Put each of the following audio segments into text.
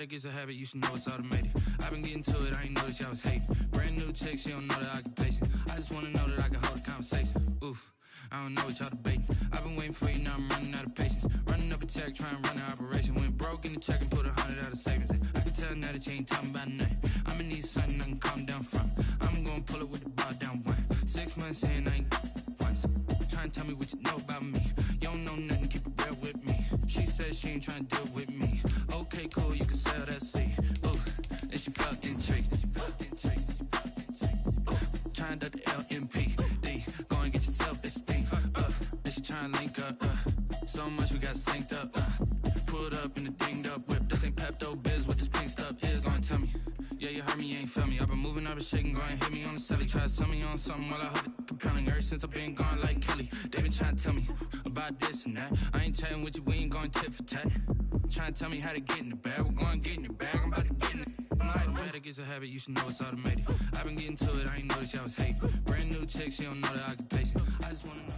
automatic, it's a habit, you should know it's automated. I've been getting to it, I ain't noticed y'all was hating. Brand new chick, she don't know the occupation. I just wanna know that I can hold a conversation. Oof, I don't know what y'all debating. I've been waiting for you, now I'm running out of patience. Running up a check, trying to run an operation. Went broke in the check and put 100 out of savings in. I can tell now that you ain't talking about nothing. I'ma need something I can calm down from. I'm gonna pull it with the bar down one. 6 months in, I ain't once. Trying to tell me what you know about me. You don't know nothing, keep it real with me. She says she ain't trying to deal with me. Okay, cool, you can sell that seed. Ooh, and she felt intrigued. Trying to the LMPD. Go and get your self-esteem. And she trying to link up. So much we got synced up. Pulled up in the dinged up whip. This ain't Pepto Biz, what this pink stuff is. Gonna tell me. Yeah, you heard me, you ain't felt me. I've been moving out of shaking, go and hit me on the celly. Try to sell me on something while I heard it compelling. Ever since I've been gone like Kelly, they been trying to tell me about this and that. I ain't chatting with you, we ain't going tit for tat. Trying to tell me how to get in the bag. We're going to get in the bag, I'm about to get in it. I'm like, automatic, it's a habit, you should know it's automated. I've been getting to it, I ain't noticed y'all was hating. Brand new chick, she don't know the occupation. I just want to know.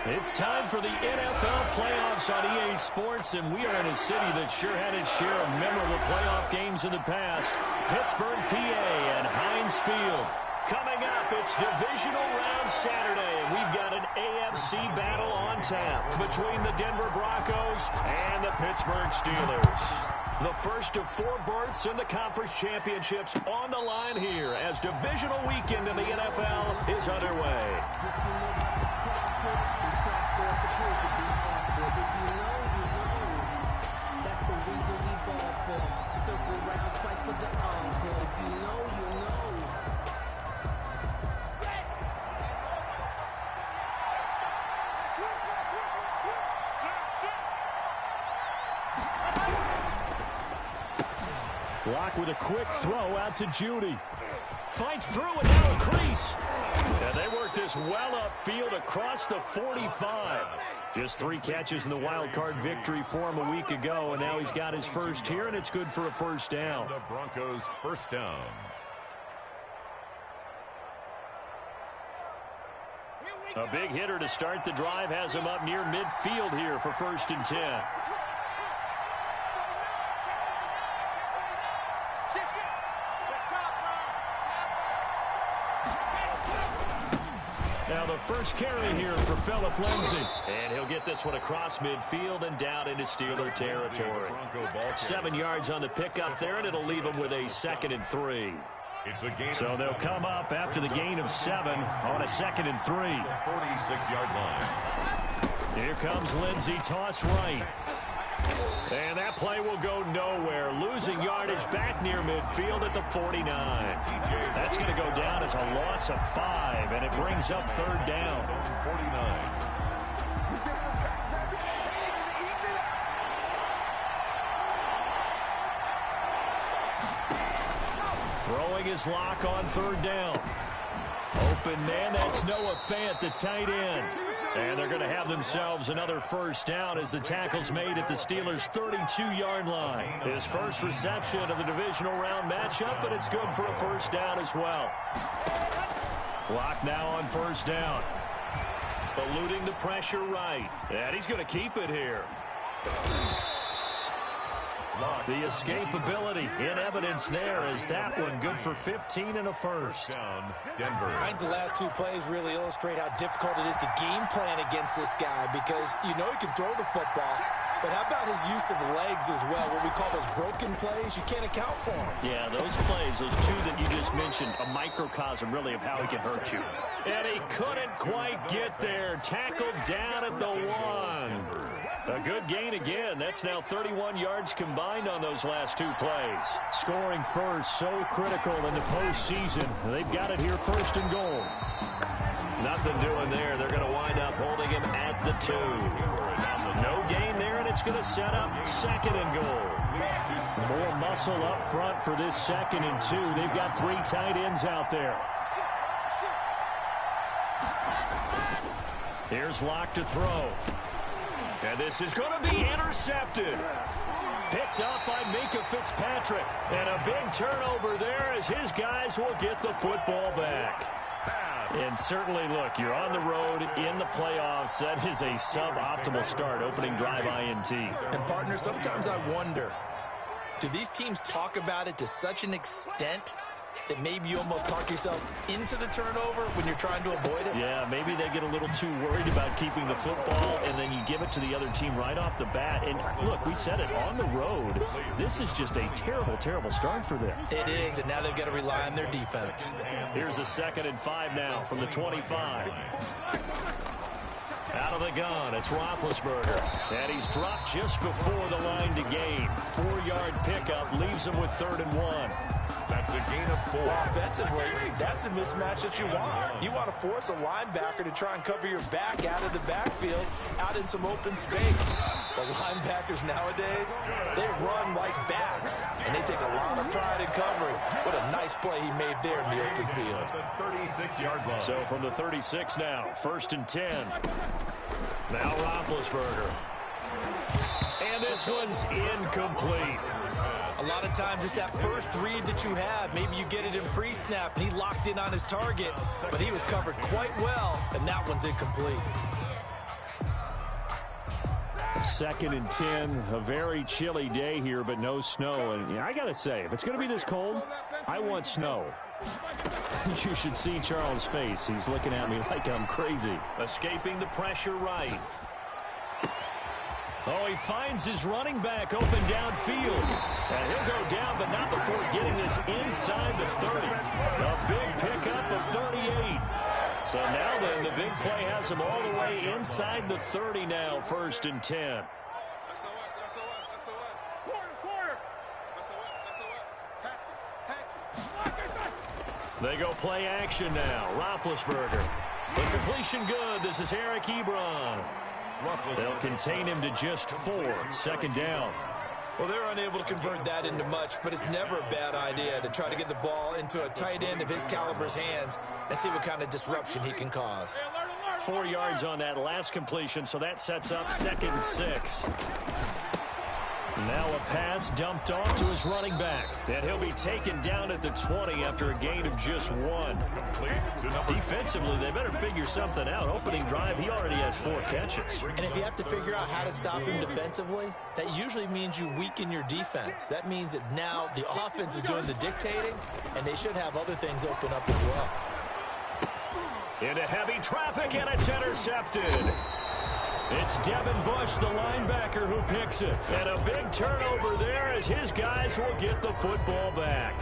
It's time for the NFL playoffs on EA Sports, and we are in a city that sure had its share of memorable playoff games in the past. Pittsburgh, PA, and Heinz Field. Coming up, it's Divisional Round Saturday, and we've got an AFC battle on tap between the Denver Broncos and the Pittsburgh Steelers. The first of 4 berths in the conference championships on the line here as divisional weekend in the NFL is underway. Block with a quick throw out to Judy. Fights through and now a crease. And they work this well upfield across the 45. Just 3 catches in the wild card victory for him a week ago, and now he's got his first here, and it's good for a first down. The Broncos first down. A big hitter to start the drive has him up near midfield here for 1st and 10. Now the first carry here for Phillip Lindsay. And he'll get this one across midfield and down into Steeler territory. 7 yards on the pickup there, and it'll leave him with a 2nd and 3. So they'll come up after the gain of 7 on a 2nd and 3. 46-yard line. Here comes Lindsay, toss right. And that play will go nowhere. Losing yardage back near midfield at the 49. That's going to go down as a loss of 5, and it brings up 3rd down. 49. Throwing his lock on 3rd down. Open man, that's Noah Fant, the tight end. And they're going to have themselves another first down as the tackle's made at the Steelers' 32-yard line. His first reception of the divisional round matchup, but it's good for a first down as well. Block now on 1st down. Eluding the pressure right. And he's going to keep it here. The escapability in evidence there is that one good for 15 and a first. Denver. I think the last 2 plays really illustrate how difficult it is to game plan against this guy because you know he can throw the football, but how about his use of legs as well, what we call those broken plays? You can't account for them. Yeah, those plays, those 2 that you just mentioned, a microcosm really of how he can hurt you. And he couldn't quite get there. Tackled down at the 1. A good gain again. That's now 31 yards combined on those last 2 plays. Scoring first, so critical in the postseason. They've got it here 1st and goal. Nothing doing there. They're going to wind up holding him at the 2. No gain there, and it's going to set up 2nd and goal. More muscle up front for this 2nd and 2. They've got 3 tight ends out there. Here's Locke to throw. And this is going to be intercepted. Picked up by Minkah Fitzpatrick. And a big turnover there as his guys will get the football back. And certainly, look, you're on the road in the playoffs. That is a suboptimal start, opening drive INT. And, partner, sometimes I wonder, do these teams talk about it to such an extent that maybe you almost talk yourself into the turnover when you're trying to avoid it? Yeah, maybe they get a little too worried about keeping the football, and then you give it to the other team right off the bat. And, look, we said it, on the road, this is just a terrible, terrible start for them. It is, and now they've got to rely on their defense. Here's a 2nd and 5 now from the 25. Out of the gun, it's Roethlisberger. And he's dropped just before the line to gain. 4-yard pickup leaves him with 3rd and 1. That's a gain of 4. Offensively, that's the mismatch that you want. You want to force a linebacker to try and cover your back out of the backfield, out in some open space. The linebackers nowadays, they run like backs, and they take a lot of pride in covering. What a nice play he made there in the open field. The 36-yard line. So from the 36 now, 1st and 10. Now Roethlisberger. And this one's incomplete. A lot of times it's that first read that you have. Maybe you get it in pre-snap, and he locked in on his target, but he was covered quite well, and that one's incomplete. 2nd and 10, a very chilly day here, but no snow. And I got to say, if it's going to be this cold, I want snow. You should see Charles' face. He's looking at me like I'm crazy. Escaping the pressure right. Oh, he finds his running back open downfield. And he'll go down, but not before getting this inside the 30. A big pickup of 38. So now then, the big play has him all the way inside the 30 now, 1st and 10. They go play action now. Roethlisberger. The completion good. This is Eric Ebron. They'll contain him to just 4. 2nd down. Well, they're unable to convert that into much, but it's never a bad idea to try to get the ball into a tight end of his caliber's hands and see what kind of disruption he can cause. 4 yards on that last completion, so that sets up 2nd and 6. Now a pass dumped off to his running back. And he'll be taken down at the 20 after a gain of just 1. Defensively, they better figure something out. Opening drive, he already has 4 catches. And if you have to figure out how to stop him defensively, that usually means you weaken your defense. That means that now the offense is doing the dictating, and they should have other things open up as well. Into heavy traffic, and it's intercepted. It's Devin Bush, the linebacker, who picks it. And a big turnover there as his guys will get the football back.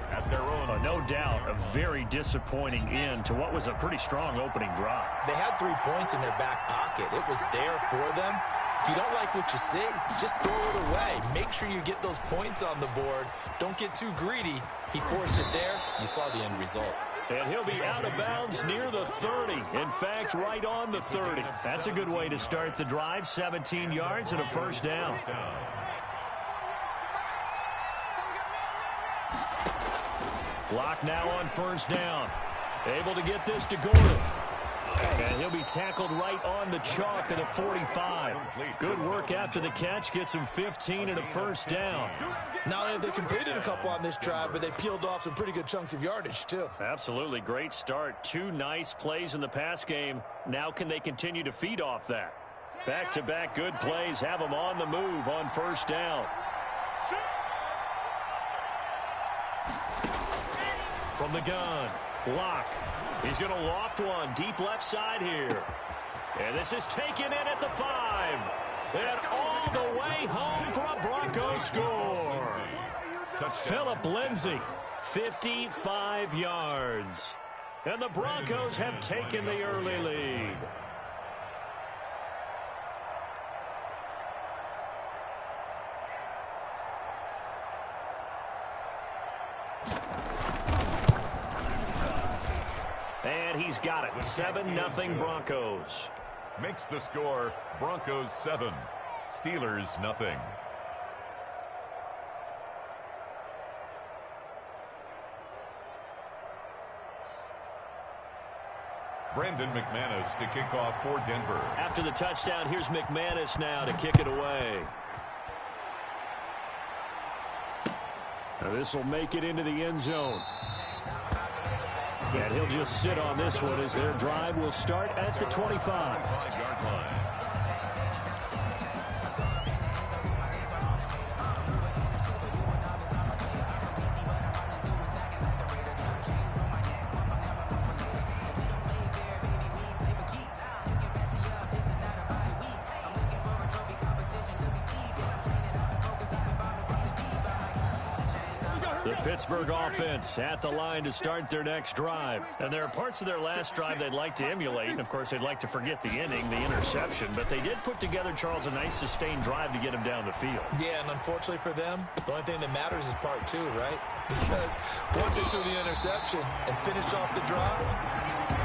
At their own, no doubt, a very disappointing end to what was a pretty strong opening drive. They had 3 points in their back pocket. It was there for them. If you don't like what you see, just throw it away. Make sure you get those points on the board. Don't get too greedy. He forced it there. You saw the end result. And he'll be out of bounds near the 30. In fact, right on the 30. That's a good way to start the drive. 17 yards and a 1st down. Lock now on 1st down. Able to get this to Gordon. And he'll be tackled right on the chalk at the 45. Good work after the catch. Gets him 15 and a 1st down. Not only have they completed a couple on this drive, but they peeled off some pretty good chunks of yardage, too. Absolutely. Great start. 2 nice plays in the pass game. Now can they continue to feed off that? Back-to-back good plays have them on the move on 1st down. From the gun, Locke. He's going to loft one deep left side here. And this is taken in at the 5. And all the way home for a Broncos score. Phillip Lindsay, 55 yards. And the Broncos have taken the early lead. And he's got it. 7-0 Broncos. Makes the score Broncos 7, Steelers nothing. Brandon McManus to kick off for Denver. After the touchdown, here's McManus now to kick it away. Now this will make it into the end zone. And he'll just sit on this one as their drive will start at the 25. 5-yard line. The Pittsburgh offense at the line to start their next drive. And there are parts of their last drive they'd like to emulate. And, of course, they'd like to forget the inning, the interception. But they did put together, Charles, a nice sustained drive to get him down the field. Yeah, and unfortunately for them, the only thing that matters is part two, right? Because once they threw the interception and finished off the drive,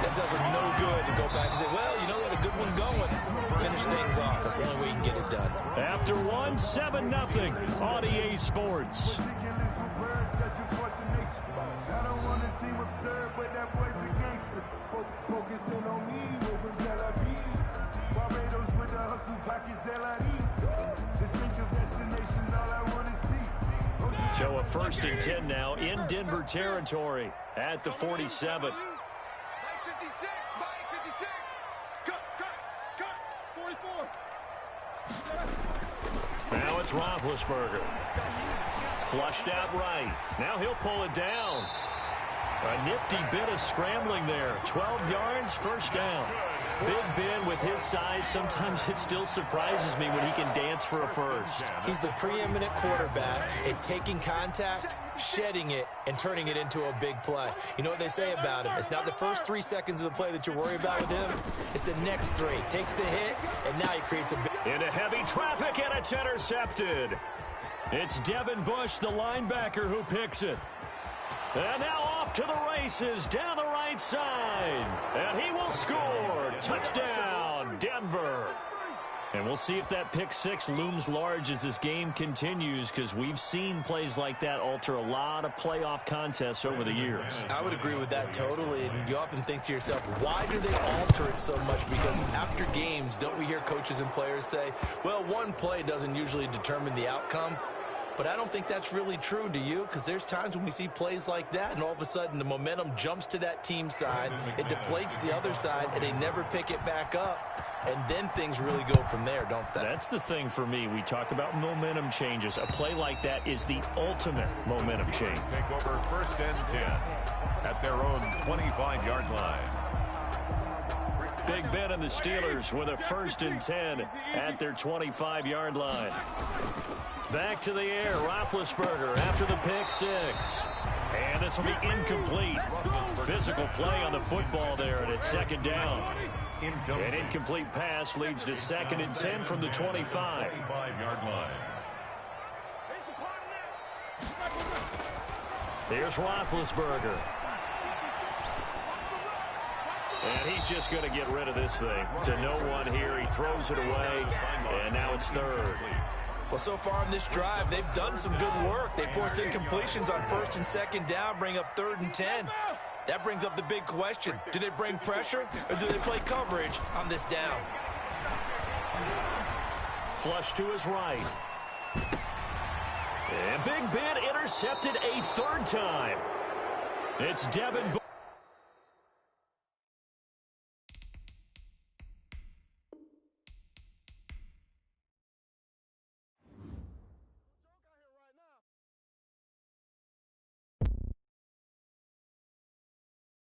that does them no good to go back and say, well, you know, we had a good one going. Finish things off. That's the only way you can get it done. After 7-0 on EA Sports. So a 1st and 10 now in Denver territory at the 47. Now it's Roethlisberger. Flushed out right. Now he'll pull it down. A nifty bit of scrambling there. 12 yards, first down. Big Ben with his size, sometimes it still surprises me when he can dance for a first. He's the preeminent quarterback at taking contact, shedding it, and turning it into a big play. You know what they say about him? It's not the first 3 seconds of the play that you're worried about with him. It's the next 3. Takes the hit, and now he creates a big... Into heavy traffic, and it's intercepted. It's Devin Bush, the linebacker, who picks it. And now off to the races down the right side. And he will score. Touchdown, Denver. And we'll see if that pick six looms large as this game continues, because we've seen plays like that alter a lot of playoff contests over the years. I would agree with that totally. And you often think to yourself, why do they alter it so much? Because after games, don't we hear coaches and players say, well, one play doesn't usually determine the outcome? But I don't think that's really true, do you? Because there's times when we see plays like that, and all of a sudden the momentum jumps to that team side, it deflates the other side, and they never pick it back up. And then things really go from there, don't they? That's the thing for me. We talk about momentum changes. A play like that is the ultimate momentum change. Take over 1st and 10 at their own 25-yard line. Big Ben and the Steelers with a 1st and 10 at their 25-yard line. Back to the air, Roethlisberger after the pick six. And this will be incomplete. Physical play on the football there, and it's 2nd down. An incomplete pass leads to 2nd and 10 from the 25. 25-yard line. Here's Roethlisberger. And he's just going to get rid of this thing. To no one here, he throws it away, and now it's 3rd. Well, so far in this drive, they've done some good work. They force incompletions on 1st and 2nd down, bring up 3rd and 10. That brings up the big question. Do they bring pressure, or do they play coverage on this down? Flush to his right. And Big Ben intercepted a 3rd time. It's Devin